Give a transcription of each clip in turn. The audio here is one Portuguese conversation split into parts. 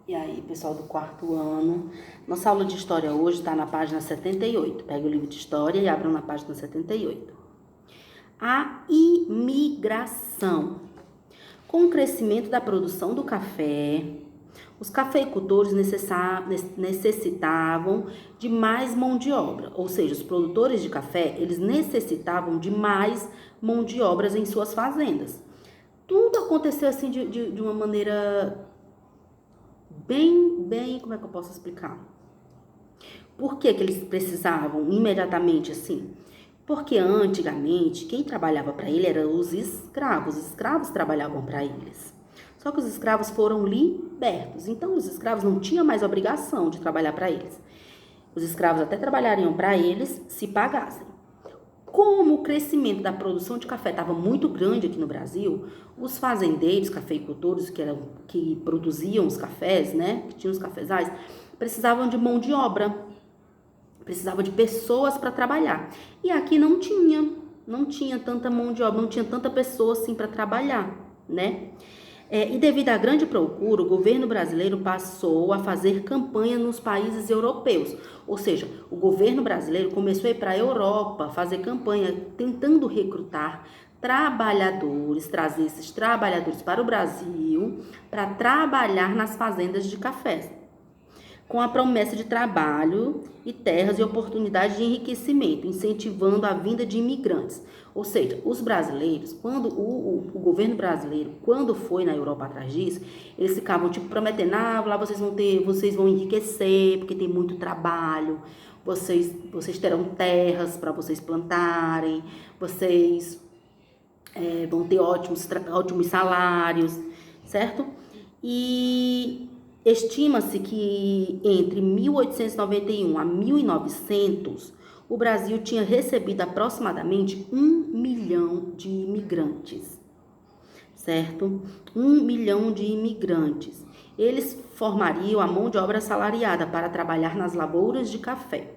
E aí, pessoal do quarto ano, nossa aula de história hoje está na página 78. Pega o livro de história e abra na página 78. A imigração. Com o crescimento da produção do café, os cafeicultores necessitavam de mais mão de obra, ou seja, os produtores de café, eles necessitavam de mais mão de obra em suas fazendas. Tudo aconteceu assim de uma maneira bem, como é que eu posso explicar? Por que eles precisavam imediatamente assim? Porque antigamente, quem trabalhava para ele eram os escravos trabalhavam para eles. Só que os escravos foram libertos, então os escravos não tinham mais obrigação de trabalhar para eles. Os escravos até trabalhariam para eles se pagassem. Como o crescimento da produção de café estava muito grande aqui no Brasil, os fazendeiros, cafeicultores que produziam os cafés, né, que tinham os cafezais, precisavam de mão de obra, precisavam de pessoas para trabalhar. E aqui não tinha tanta mão de obra, não tinha tanta pessoa assim para trabalhar, né? E devido à grande procura, o governo brasileiro passou a fazer campanha nos países europeus. Ou seja, o governo brasileiro começou a ir para a Europa fazer campanha, tentando recrutar trabalhadores, trazer esses trabalhadores para o Brasil para trabalhar nas fazendas de café, com a promessa de trabalho e terras e oportunidades de enriquecimento, incentivando a vinda de imigrantes. Ou seja, os brasileiros, quando o governo brasileiro, quando foi na Europa atrás disso, eles ficavam tipo prometendo, lá vocês vão enriquecer, porque tem muito trabalho, vocês terão terras para vocês plantarem, vocês vão ter ótimos salários, certo? E estima-se que entre 1891 a 1900, o Brasil tinha recebido aproximadamente 1 milhão de imigrantes, certo? 1 milhão de imigrantes. Eles formariam a mão de obra assalariada para trabalhar nas lavouras de café.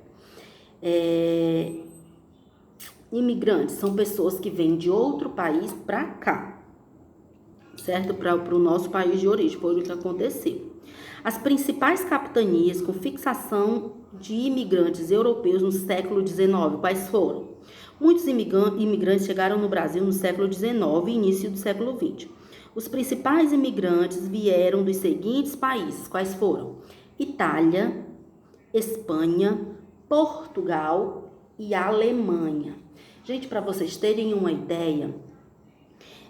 Imigrantes são pessoas que vêm de outro país para cá, certo? Para o nosso país de origem, foi o que aconteceu. As principais capitanias com fixação de imigrantes europeus no século XIX, quais foram? Muitos imigrantes chegaram no Brasil no século XIX e início do século XX. Os principais imigrantes vieram dos seguintes países, quais foram? Itália, Espanha, Portugal e Alemanha. Gente, para vocês terem uma ideia,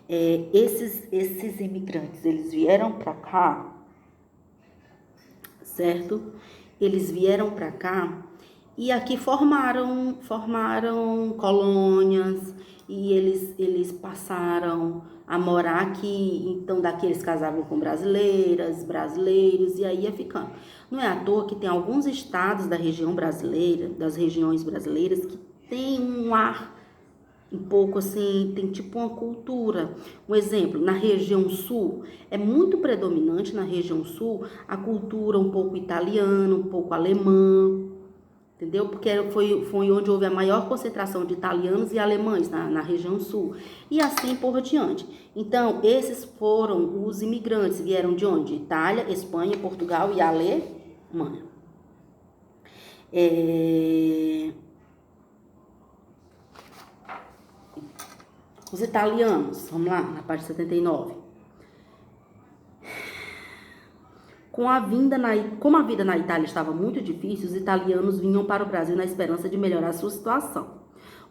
esses imigrantes, eles vieram para cá, certo? Eles vieram para cá e aqui formaram colônias e eles passaram a morar aqui. Então daqui eles casavam com brasileiros e aí ia ficando. Não é à toa que tem alguns estados da região brasileira, das regiões brasileiras, que tem um ar um pouco assim, tem tipo uma cultura. Um exemplo, na região sul, é muito predominante na região sul a cultura um pouco italiana, um pouco alemã, entendeu? Porque foi onde houve a maior concentração de italianos e alemães na região sul. E assim por diante. Então, esses foram os imigrantes, vieram de onde? Itália, Espanha, Portugal e Alemanha. Os italianos, vamos lá, na página 79. Como a vida na Itália estava muito difícil, os italianos vinham para o Brasil na esperança de melhorar a sua situação.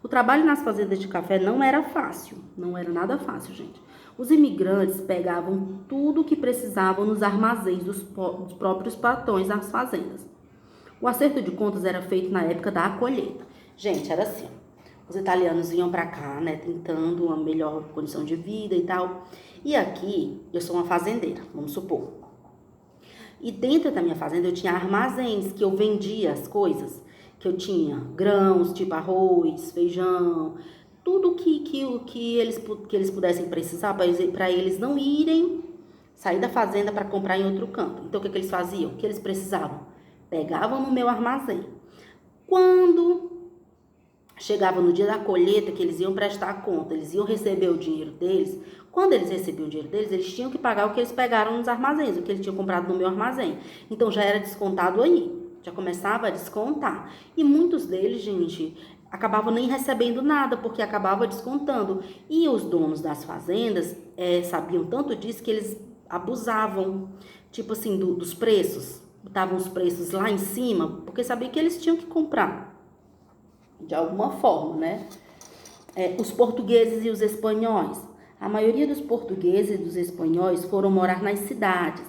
O trabalho nas fazendas de café não era fácil, não era nada fácil, gente. Os imigrantes pegavam tudo o que precisavam nos armazéns dos próprios patrões das fazendas. O acerto de contas era feito na época da colheita. Gente, era assim. Os italianos vinham para cá, né, tentando uma melhor condição de vida e tal. E aqui, eu sou uma fazendeira, vamos supor. E dentro da minha fazenda eu tinha armazéns que eu vendia as coisas. Que eu tinha grãos, tipo arroz, feijão, tudo que eles pudessem precisar para eles não irem sair da fazenda para comprar em outro canto. Então, o que eles faziam? O que eles precisavam? Pegavam no meu armazém. Quando chegava no dia da colheita, que eles iam prestar conta, eles iam receber o dinheiro deles, Quando eles recebiam o dinheiro deles, eles tinham que pagar o que eles pegaram nos armazéns, o que eles tinham comprado no meu armazém. Então já era descontado aí, já começava a descontar. E muitos deles, gente, acabavam nem recebendo nada, porque acabava descontando. E os donos das fazendas sabiam tanto disso que eles abusavam, tipo assim, dos preços. Botavam os preços lá em cima, porque sabiam que eles tinham que comprar, de alguma forma, né? Os portugueses e os espanhóis. A maioria dos portugueses e dos espanhóis foram morar nas cidades.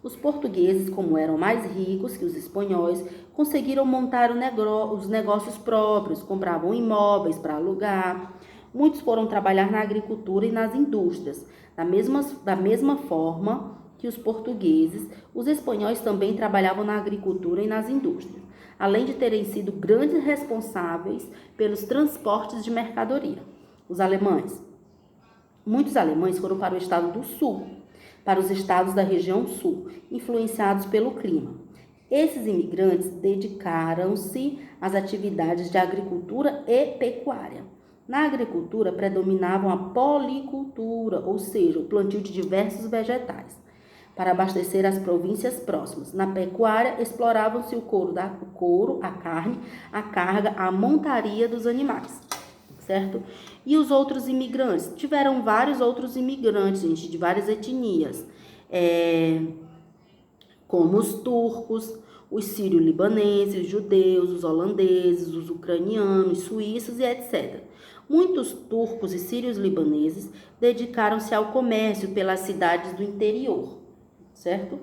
Os portugueses, como eram mais ricos que os espanhóis, conseguiram montar os negócios próprios, compravam imóveis para alugar. Muitos foram trabalhar na agricultura e nas indústrias. Da mesma forma que os portugueses, os espanhóis também trabalhavam na agricultura e nas indústrias, além de terem sido grandes responsáveis pelos transportes de mercadoria. Os alemães. Muitos alemães foram para o estado do sul, para os estados da região sul, influenciados pelo clima. Esses imigrantes dedicaram-se às atividades de agricultura e pecuária. Na agricultura predominavam a policultura, ou seja, o plantio de diversos vegetais, para abastecer as províncias próximas. Na pecuária, exploravam-se o couro, a carne, a carga, a montaria dos animais, certo? E os outros imigrantes? Tiveram vários outros imigrantes, gente, de várias etnias, como os turcos, os sírio-libaneses, os judeus, os holandeses, os ucranianos, suíços e etc. Muitos turcos e sírios-libaneses dedicaram-se ao comércio pelas cidades do interior, certo?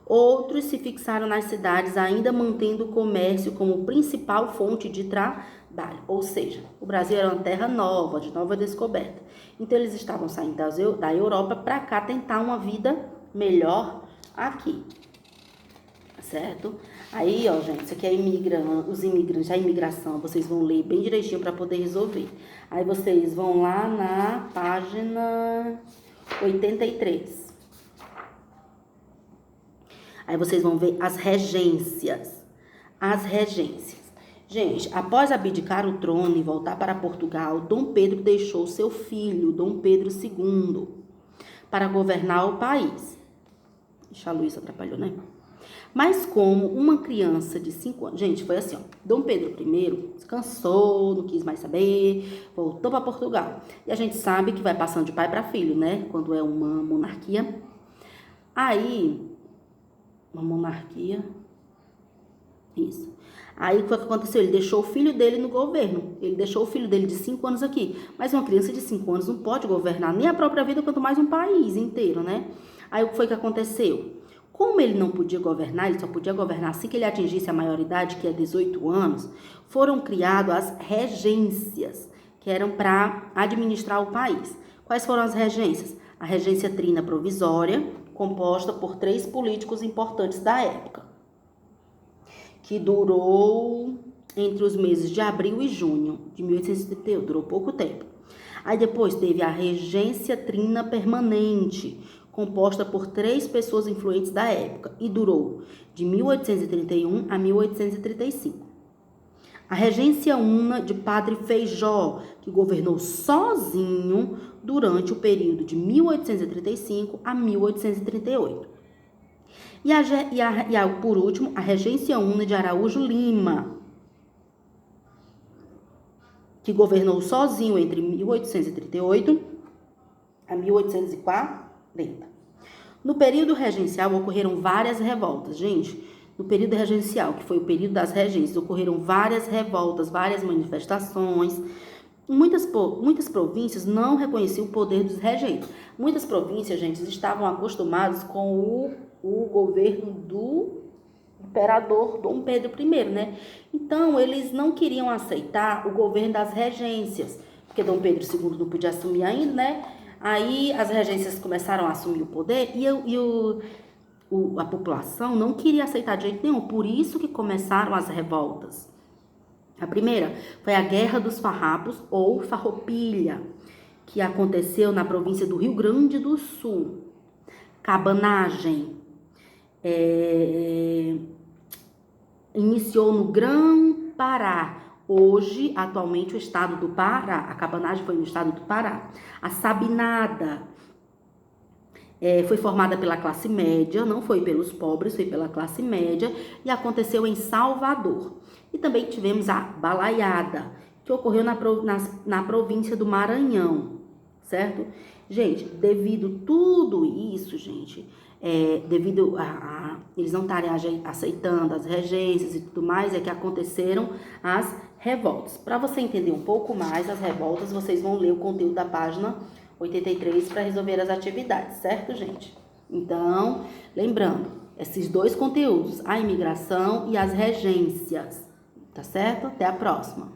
Outros se fixaram nas cidades, ainda mantendo o comércio como principal fonte de trabalho. Ou seja, o Brasil era uma terra nova, de nova descoberta. Então, eles estavam saindo da Europa para cá tentar uma vida melhor aqui, certo? Aí, ó, gente, isso aqui é os imigrantes, a imigração, vocês vão ler bem direitinho para poder resolver. Aí, vocês vão lá na página 83. Aí vocês vão ver as regências. As regências. Gente, após abdicar o trono e voltar para Portugal, Dom Pedro deixou seu filho, Dom Pedro II, para governar o país. Deixa a Luísa atrapalhou, né? Mas como uma criança de 5 anos... Gente, foi assim, ó. Dom Pedro I se cansou, não quis mais saber, voltou para Portugal. E a gente sabe que vai passando de pai para filho, né? Quando é uma monarquia. Aí... Uma monarquia. Isso. Aí o que aconteceu? Ele deixou o filho dele no governo. Ele deixou o filho dele de 5 anos aqui. Mas uma criança de 5 anos não pode governar nem a própria vida, quanto mais um país inteiro, né? Aí o que foi que aconteceu? Como ele não podia governar, ele só podia governar assim que ele atingisse a maioridade, que é 18 anos, foram criadas as regências, que eram para administrar o país. Quais foram as regências? A regência trina provisória, composta por 3 políticos importantes da época, que durou entre os meses de abril e junho de 1831, durou pouco tempo. Aí depois teve a regência trina permanente, composta por 3 pessoas influentes da época, e durou de 1831 a 1835. A regência una de Padre Feijó, que governou sozinho durante o período de 1835 a 1838. Por último, a regência una de Araújo Lima, que governou sozinho entre 1838 a 1840. No período regencial ocorreram várias revoltas, gente. No período regencial, que foi o período das regências, ocorreram várias revoltas, várias manifestações. Muitas províncias não reconheciam o poder dos regentes. Muitas províncias, gente, estavam acostumadas com o governo do imperador Dom Pedro I, né? Então, eles não queriam aceitar o governo das regências, porque Dom Pedro II não podia assumir ainda, né? Aí as regências começaram a assumir o poder e a população não queria aceitar de jeito nenhum, por isso que começaram as revoltas. A primeira foi a Guerra dos Farrapos, ou Farroupilha, que aconteceu na província do Rio Grande do Sul. Cabanagem iniciou no Grã-Pará, Hoje, atualmente, o estado do Pará, a cabanagem foi no estado do Pará. A Sabinada foi formada pela classe média, não foi pelos pobres, foi pela classe média e aconteceu em Salvador. E também tivemos a Balaiada, que ocorreu na província do Maranhão, certo? Gente, devido tudo isso, gente, devido a eles não estarem aceitando as regências e tudo mais, é que aconteceram as revoltas. Para você entender um pouco mais as revoltas, vocês vão ler o conteúdo da página 83 para resolver as atividades, certo, gente? Então, lembrando, esses dois conteúdos, a imigração e as regências, tá certo? Até a próxima.